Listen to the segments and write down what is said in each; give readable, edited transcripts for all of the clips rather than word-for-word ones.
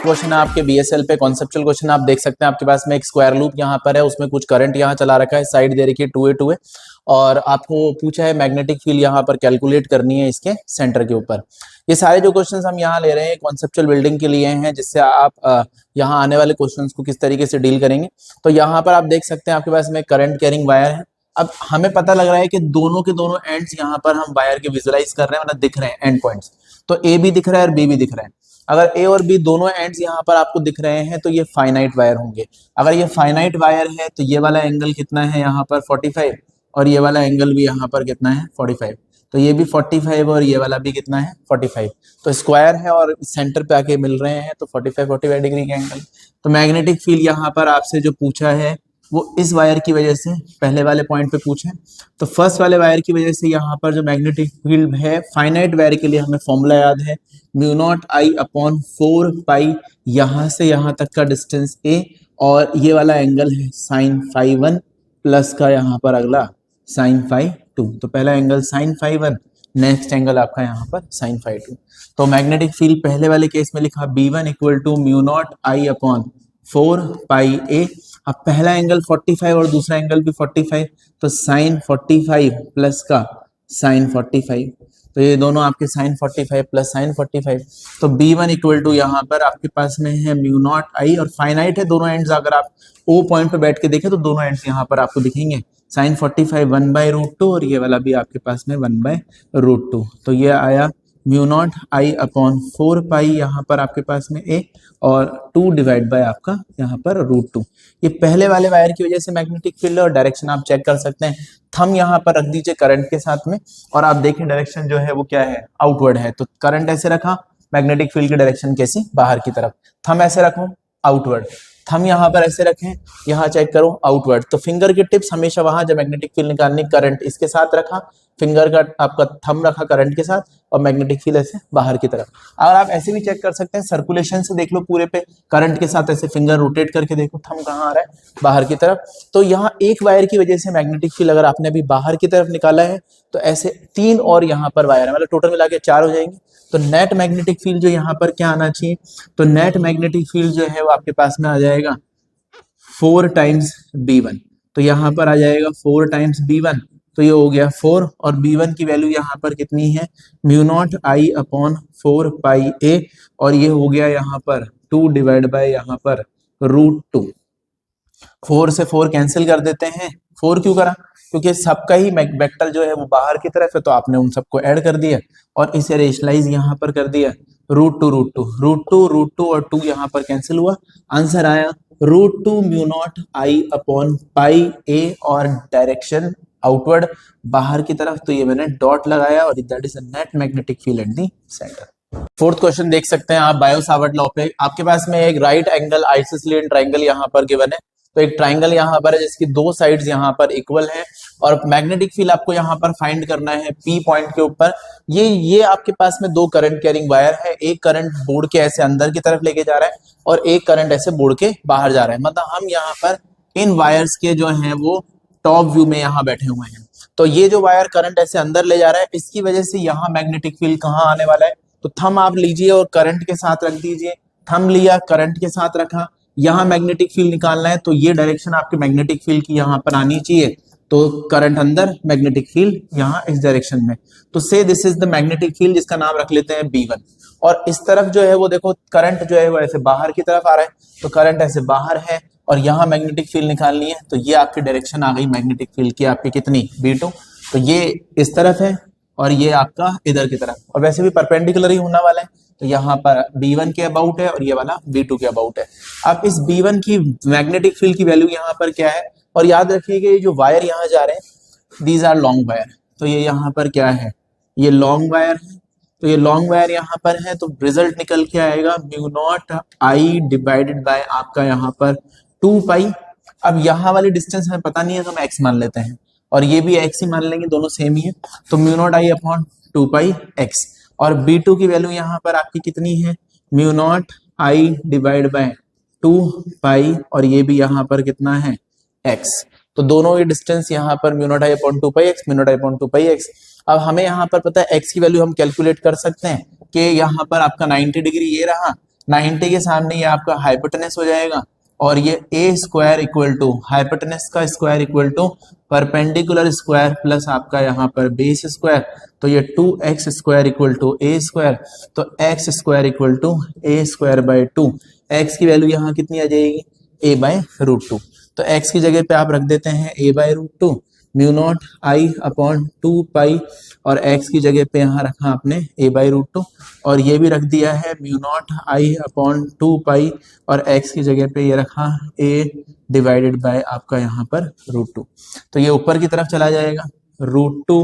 Question है आपके BSL पे, कॉन्सेप्चुअल क्वेश्चन आप देख सकते हैं। आपके पास में एक स्क्वायर लूप यहाँ पर है, उसमें कुछ करंट यहाँ चला रखा है, साइड दे रखी है 2a और आपको पूछा है मैग्नेटिक फील्ड यहाँ पर कैलकुलेट करनी है इसके सेंटर के ऊपर। ये सारे जो क्वेश्चंस हम यहाँ ले रहे हैं कॉन्सेप्चुअल बिल्डिंग के लिए हैं, जिससे आप यहाँ आने वाले क्वेश्चंस को किस तरीके से डील करेंगे। तो यहाँ पर आप देख सकते हैं आपके पास में करंट कैरिंग वायर है। अब हमें पता लग रहा है कि दोनों के दोनों एंड्स यहाँ पर हम वायर के विजुअलाइज कर रहे हैं, मतलब दिख रहे हैं एंड पॉइंट्स। तो ए भी दिख रहा है और बी भी दिख रहा है। अगर ए और बी दोनों एंड्स यहाँ पर आपको दिख रहे हैं तो ये फाइनाइट वायर होंगे। अगर ये फाइनाइट वायर है तो ये वाला एंगल कितना है यहाँ पर 45 और ये वाला एंगल भी यहाँ पर कितना है 45। तो ये भी 45 और ये वाला भी कितना है 45। तो स्क्वायर है और सेंटर पे आके मिल रहे हैं तो 45 डिग्री के एंगल। तो मैग्नेटिक फील्ड यहाँ पर आपसे जो पूछा है वो इस वायर की वजह से पहले वाले पॉइंट पे पूछे। तो फर्स्ट वाले वायर की वजह से यहाँ पर जो मैग्नेटिक फील्ड है फाइनाइट वायर के लिए हमें फॉर्मूला याद है μ0I/4 यहाँ से यहाँ तक का डिस्टेंस a और ये वाला एंगल है sin φ1 प्लस का यहाँ पर अगला sin φ2। तो पहला एंगल sin φ1, नेक्स्ट एंगल आपका यहाँ पर sin φ2। तो मैग्नेटिक फील्ड पहले वाले केस में लिखा B1 = μ0I/4a। अब पहला एंगल 45 और दूसरा एंगल भी 45, तो sin 45 प्लस का sin 45। तो ये दोनों आपके sin 45 प्लस sin 45। तो B1 = यहाँ पर आपके पास में है μ0I और फाइनाइट है दोनों एंड्स। अगर आप O पॉइंट पे बैठ के देखें तो दोनों एंड्स यहाँ पर आपको दिखेंगे। sin 45 1/√2 और ये वाला भी आपके पास में 1/√2। तो ये आया μ0I/4 यहाँ पर आपके पास में a और 2 डिवाइड बाय आपका यहाँ पर √2। ये पहले वाले वायर की वजह से मैग्नेटिक फील्ड और डायरेक्शन आप चेक कर सकते हैं। थंब यहाँ पर रख दीजिए करंट के साथ में और आप देखें डायरेक्शन जो है वो क्या है, आउटवर्ड है। तो करंट ऐसे रखा, मैग्नेटिक फील्ड की डायरेक्शन कैसी, बाहर की तरफ। थंब ऐसे रखो, आउटवर्ड। थंब यहाँ पर ऐसे रखें, यहाँ चेक करो, आउटवर्ड। तो फिंगर की टिप्स हमेशा वहां जब मैग्नेटिक फील्ड निकालनी, करंट इसके साथ रखा, फिंगर का आपका थंब रखा करंट के साथ और मैग्नेटिक फील्ड ऐसे बाहर की तरफ। अगर आप ऐसे भी चेक कर सकते हैं, सर्कुलेशन से देख लो पूरे पे, करंट के साथ ऐसे फिंगर रोटेट करके देखो थंब कहाँ आ रहा है, बाहर की तरफ। तो यहाँ एक वायर की वजह से मैग्नेटिक फील्ड अगर आपने अभी बाहर की तरफ निकाला है तो ऐसे 3 और यहाँ पर वायर है, मतलब टोटल मिला के 4 हो जाएंगे। तो नेट मैग्नेटिक फील्ड जो यहाँ पर क्या आना चाहिए, तो नेट मैग्नेटिक फील्ड जो है वो आपके पास में आ जाएगा 4 टाइम्स B1। तो यहाँ पर आ जाएगा 4 टाइम्स B1, तो ये हो गया 4 और B1 की वैल्यू यहाँ पर कितनी है μ0I/4a और ये हो गया यहाँ पर 2 डिवाइड बाय यहाँ पर √2। 4 से 4 कैंसिल कर देते हैं। 4 क्यों करा, क्योंकि सबका ही वेक्टर जो है वो बाहर की तरफ है, तो आपने उन सबको ऐड कर दिया और इसे रेशनलाइज यहाँ पर कर दिया। √2 और 2 यहाँ पर कैंसिल हुआ, आंसर आया √2 μ0I/πa और डायरेक्शन आउटवर्ड बाहर की तरफ। तो ये मैंने डॉट लगाया और that is a net magnetic field at the centre. Fourth question देख सकते हैं आप बायो सावर्ट लॉ पे। आपके पास में एक राइट एंगल आइसोसेलेस ट्रायंगल यहाँ पर गिवन है। तो एक ट्रायंगल यहाँ पर है जिसकी 2 साइड्स यहाँ पर इक्वल है और मैग्नेटिक फील्ड आपको यहाँ पर फाइंड करना है P पॉइंट के ऊपर। ये आपके पास में 2 करंट कैरिंग वायर है, एक करंट बोर्ड के ऐसे अंदर की तरफ लेके जा रहा है और एक करंट ऐसे बोर्ड के बाहर जा रहा है। मतलब हम यहाँ पर इन वायर्स के जो है वो टॉप व्यू में यहाँ बैठे हुए हैं। तो ये जो वायर करंट ऐसे अंदर ले जा रहा है, इसकी वजह से यहाँ मैग्नेटिक फील्ड कहाँ आने वाला है, तो थंब आप लीजिए और करंट के साथ रख दीजिए। थंब लिया, करंट के साथ रखा, यहाँ मैग्नेटिक फील्ड निकालना है, तो ये डायरेक्शन आपके मैग्नेटिक फील्ड की यहाँ पर आनी चाहिए। तो करंट अंदर, मैग्नेटिक फील्ड यहाँ इस डायरेक्शन में। तो से this is the magnetic field, जिसका नाम रख लेते हैं B1। और इस तरफ जो है वो देखो करंट जो है वो ऐसे बाहर की तरफ आ रहा है, तो करंट ऐसे बाहर है और यहाँ मैग्नेटिक फील्ड निकालनी है। तो ये आपकी डायरेक्शन आ गई मैग्नेटिक फील्ड की आपकी कितनी, B2। तो ये इस तरफ है और ये आपका इधर की तरफ, और वैसे भी परपेंडिकुलर ही होने वाला है। तो यहाँ पर B1 के अबाउट है और ये वाला B2 के अबाउट है। अब इस B1 की मैग्नेटिक फील्ड की वैल्यू यहाँ पर क्या है, और याद रखिए कि ये जो वायर यहाँ जा रहे हैं दीज आर लॉन्ग वायर। तो ये यहाँ पर क्या है, ये लॉन्ग वायर है। तो ये लॉन्ग वायर यहाँ पर है, तो रिजल्ट निकल के आएगा μ0I डिवाइडेड बाय आपका यहाँ पर 2π। अब यहाँ वाली डिस्टेंस हमें पता नहीं है तो हम x मान लेते हैं और ये भी x ही मान लेंगे, दोनों सेम ही है। तो μ0I/2πx और B2 की वैल्यू यहाँ पर आपकी कितनी है μ0I डिवाइड बाय 2π और ये भी यहाँ पर कितना है x। तो दोनों ये डिस्टेंस यहाँ पर mu naught I upon 2 pi x, mu naught I upon 2 pi x. अब हमें यहाँ पर पता है एक्स की वैल्यू हम कैलकुलेट कर सकते हैं कि यहाँ पर आपका 90 डिग्री ये रहा, 90 के सामने ये आपका हाइपोटेनस हो जाएगा, और ये a square equal to hypotenuse का square equal to perpendicular square plus आपका यहाँ पर बेस स्क्वायर, तो ये 2x square equal to a square, तो x square equal to a square by 2। x की वैल्यू यहाँ कितनी आ जाएगी, a बाई रूट 2। तो x की जगह पे आप रख देते हैं a by root 2 mu naught I upon 2 pi, और x की जगह पे यहाँ रखा आपने a बाई रूट 2, और ये भी रख दिया है mu naught I upon 2 pi, और x की जगह पे ये रखा a डिवाइडेड बाय आपका यहाँ पर रूट 2। तो ये ऊपर की तरफ चला जाएगा, root 2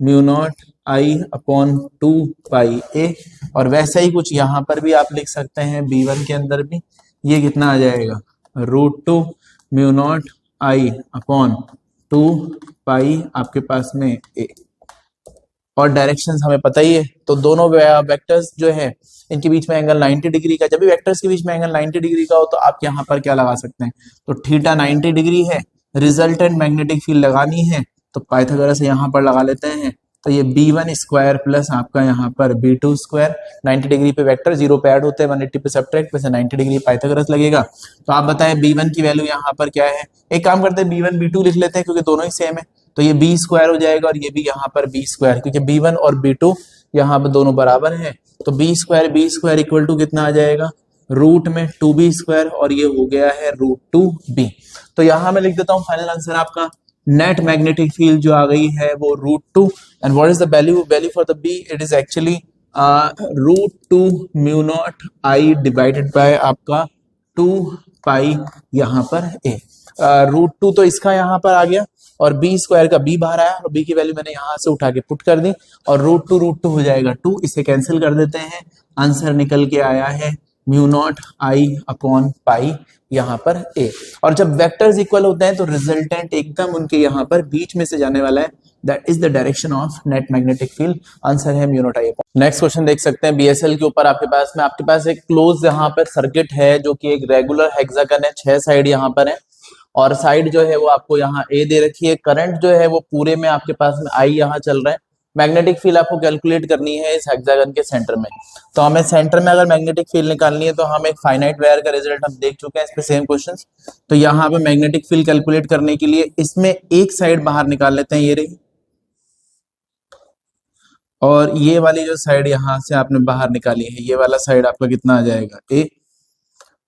mu naught I upon 2 पाई ए, और वैसे ही कुछ यहाँ पर भी आप लिख सकते हैं b1 के अंदर भी, ये कितना आ जाएगा, root 2 mu naught I upon 2 पाई आपके पास में ए। और डायरेक्शंस हमें पता ही है, तो दोनों वेक्टर्स जो है इनके बीच में एंगल 90 डिग्री का, जब भी वेक्टर्स के बीच में एंगल 90 डिग्री का हो तो आप यहाँ पर क्या लगा सकते हैं, तो थीटा 90 डिग्री है, रिजल्टेंट मैग्नेटिक फील्ड लगानी है तो पाइथागोरस यहाँ पर लगा लेते हैं, तो ये b1 स्क्वायर प्लस आपका यहाँ पर b2 स्क्वायर, 90 डिग्री पे वेक्टर जीरो पे ऐड होते हैं, 180 पे सब्ट्रैक्ट, वैसे 90 डिग्री पाइथागोरस लगेगा। तो आप बताएं b1 की वैल्यू यहाँ पर क्या है, एक काम करते हैं b1 b2 लिख लेते हैं क्योंकि दोनों ही सेम है, तो ये b स्क्वायर हो जाएगा और ये भी यहाँ पर b स्क्वायर, क्योंकि b1 और b2 यहाँ पर दोनों बराबर हैं, तो b स्क्वायर इक्वल टू कितना आ जाएगा, रूट में 2b स्क्वायर, और ये हो गया है रूट 2b। तो यहाँ मैं लिख देता हूँ फाइनल आंसर आपका नेट मैग्नेटिक फील्ड जो आ गई है वो root 2, and what is the value for the B, it is actually root 2 mu naught I divided by आपका 2 पाई यहाँ पर ए। रूट 2 तो इसका यहाँ पर आ गया, और बी स्क्वायर का बी बाहर आया, और बी की वैल्यू मैंने यहाँ से उठा के पुट कर दी, और रूट टू हो जाएगा 2, इसे कैंसिल कर देते हैं, आंसर निकल के आया है mu naught I upon pi यहाँ पर ए। और जब वेक्टर्स इक्वल होते हैं तो रिजल्टेंट एकदम उनके यहाँ पर बीच में से जाने वाला है, that is the direction of net magnetic field, answer है mu naught I upon. Next question देख सकते हैं बीएसएल के ऊपर आपके पास एक क्लोज यहाँ पर सर्किट है जो कि एक रेगुलर हेक्सागन है, 6 साइड यहाँ पर है, और साइड जो है वो आपको यहाँ ए दे रखी है, करंट जो है वो पूरे में आपके पास में आई यहाँ चल रहा है, मैग्नेटिक फील्ड आपको कैलकुलेट करनी है इस हेक्सागन के सेंटर में। तो हमें सेंटर में अगर मैग्नेटिक फील्ड निकालनी है तो हम एक फाइनाइट वायर का रिजल्ट हम देख चुके हैं इस पे सेम क्वेश्चंस। तो यहाँ पे मैग्नेटिक फील्ड कैलकुलेट करने के लिए इसमें एक साइड बाहर निकाल लेते हैं, ये रही, और ये वाली जो साइड यहाँ से आपने बाहर निकाली है, ये वाला साइड आपका कितना आ जाएगा ए,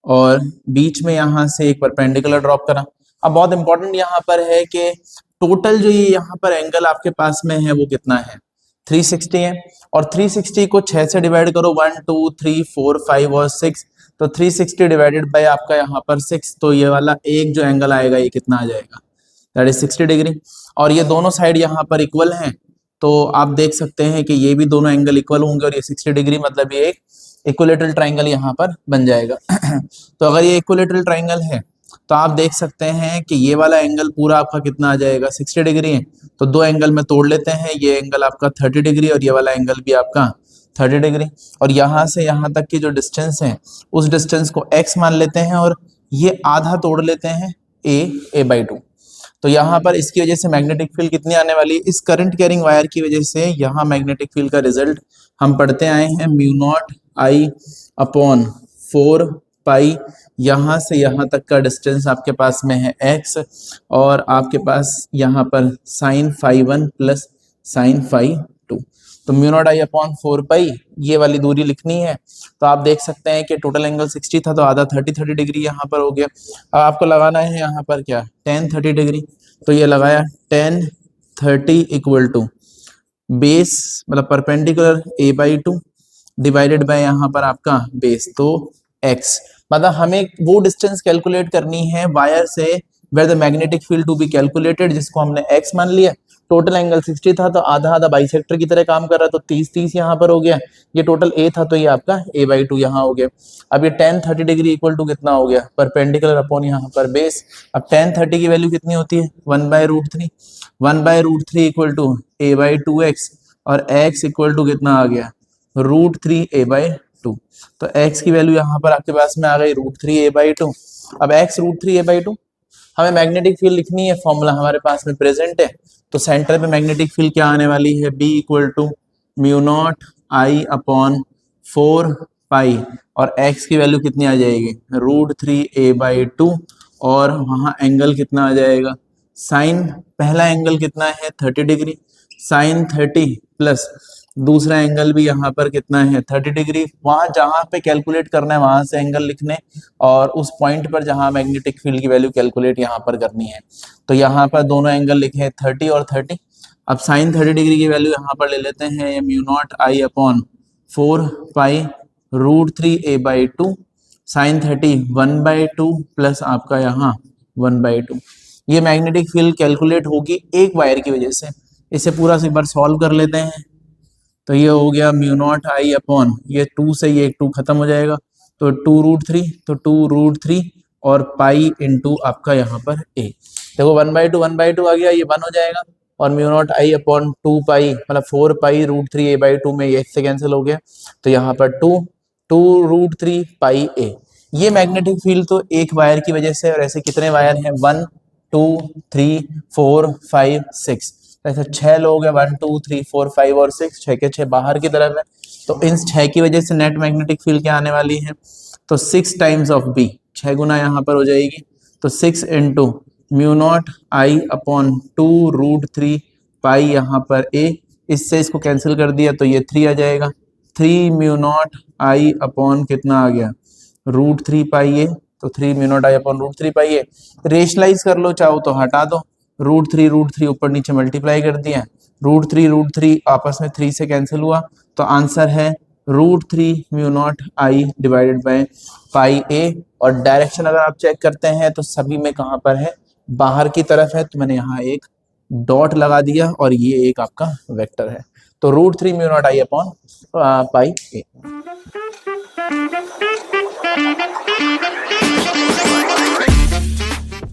और बीच में यहाँ से एक परपेंडिकुलर ड्रॉप करा। अब बहुत इंपॉर्टेंट यहाँ पर है कि टोटल जो ये यहाँ पर एंगल आपके पास में है वो कितना है, 360 है, और 360 को 6 से डिवाइड करो, 1 2 3 4 5 और 6, तो 360 डिवाइडेड बाय आपका यहाँ पर 6, तो ये वाला एक जो एंगल आएगा ये कितना आ जाएगा, दैट इज 60 डिग्री। और ये दोनों साइड यहाँ पर इक्वल हैं, तो आप देख सकते हैं कि ये भी दोनों एंगल इक्वल होंगे, और ये 60 डिग्री मतलब ये एक इक्विलेटरल ट्राइंगल यहाँ पर बन जाएगा। तो अगर ये इक्विलेटरल ट्राइंगल है तो आप देख सकते हैं कि ये वाला एंगल पूरा आपका कितना आ जाएगा, 60 डिग्री है, तो दो एंगल में तोड़ लेते हैं, ये एंगल आपका 30 डिग्री और ये वाला एंगल भी आपका 30 डिग्री, और यहाँ से यहाँ तक की जो डिस्टेंस है उस डिस्टेंस को x मान लेते हैं, और ये आधा तोड़ लेते हैं a बाई 2। तो यहाँ पर इसकी वजह से मैग्नेटिक फील्ड कितनी आने वाली है, इस करंट कैरिंग वायर की वजह से यहाँ मैग्नेटिक फील्ड का रिजल्ट हम पढ़ते आए हैं म्यू नॉट आई अपॉन 4 पाई, यहाँ से यहाँ तक का डिस्टेंस आपके पास में है x, और आपके पास यहाँ पर sine phi 1 plus sine phi 2, तो mu naught I upon 4 pi ये वाली दूरी लिखनी है। तो आप देख सकते हैं कि टोटल एंगल 60 था, तो आधा 30 डिग्री यहाँ पर हो गया। अब आपको लगाना है यहाँ पर क्या, tan 30 डिग्री, तो ये लगाया tan 30 इक्वल टू बेस मतलब perpendicular a by 2 divided by यहाँ पर आपका बेस, तो x, मतलब हमें वो डिस्टेंस कैलकुलेट करनी है वायर से where the magnetic field to be calculated, जिसको हमने x मान लिया। टोटल एंगल 60 था तो आधा आधा बाइसेक्टर की तरह काम कर रहा, तो 30 यहाँ पर हो गया, ये टोटल a था तो ये आपका a बाई 2 यहाँ हो गया। अब ये tan 30 डिग्री इक्वल टू कितना हो गया, परपेंडिकुलर अपॉन यहाँ पर बेस। अब tan 30 की वैल्यू कितनी होती है, 1/√3, 1/√3 equal to a by 2x, और x इक्वल टू कितना आ गया, √3 a बाई 2। तो x की वैल्यू यहाँ पर आपके पास में आ गई √3 a बाई 2। अब x √3 a बाई 2 हमें मैग्नेटिक फील्ड लिखनी है, फॉर्मूला हमारे पास में प्रेजेंट है, तो सेंटर पे मैग्नेटिक फील्ड क्या आने वाली है, B equal to mu naught I upon 4 pi, और x की वैल्यू कितनी आ जाएगी, √3a/2, और वहाँ एंगल कितना आ जाएगा, साइन, पहला एंगल कितना है 30 डिग्री, साइन 30 प्लस दूसरा एंगल भी यहाँ पर कितना है 30 डिग्री। वहाँ जहाँ पे कैलकुलेट करना है वहां से एंगल लिखने, और उस पॉइंट पर जहाँ मैग्नेटिक फील्ड की वैल्यू कैलकुलेट यहाँ पर करनी है। तो यहाँ पर दोनों एंगल लिखे 30 और 30। अब साइन 30 डिग्री की वैल्यू यहाँ पर ले लेते हैं, mu naught I upon 4 pi √3a/2, sign 30 1/2 plus आपका यहाँ 1/2। ये मैग्नेटिक फील्ड कैलकुलेट होगी एक वायर की वजह से। इसे पूरा से एक बार सॉल्व कर लेते हैं। तो ये हो गया म्यू नॉट आई अपॉन, ये 2 से ये 2 खत्म हो जाएगा, तो 2√3, तो 2√3 और पाई इंटू आपका यहाँ पर a। देखो 1/2 आ गया, ये 1 हो जाएगा, और म्यू नॉट आई अपॉन 2 पाई मतलब 4 पाई √3a/2 में ये से कैंसिल हो गया, तो यहाँ पर 2√3 पाई a। ये मैग्नेटिक फील्ड तो एक वायर की वजह से, और ऐसे कितने वायर हैं, 1 2 3 4 5 6, ऐसे 6 लोग हैं, 1 2 3 4 5 और 6, 6 के 6 बाहर की तरफ है, तो इन 6 की वजह से नेट मैग्नेटिक फील्ड क्या आने वाली है, तो 6 टाइम्स ऑफ b, 6 गुना यहाँ पर हो जाएगी, तो 6 into mu naught I upon 2√3 पाई यहाँ पर a, इससे इसको कैंसिल कर दिया तो ये 3 आ जाएगा, 3 म्यू नॉट आई अपॉन कितना आ गया, √3 पाई a, तो 3 mu naught I upon √3 pi a। Rationalise कर लो चाहो तो हटा दो, √3 ऊपर नीचे मल्टीप्लाई कर दिया, √3 आपस में 3 से कैंसिल हुआ, तो आंसर है √3 mu naught I divided by pi a। और डायरेक्शन अगर आप चेक करते हैं तो सभी में कहाँ पर है, बाहर की तरफ है, तो मैंने यहाँ एक डॉट लगा दिया, और ये एक आपका वेक्टर है, तो √3 mu naught I upon pi a।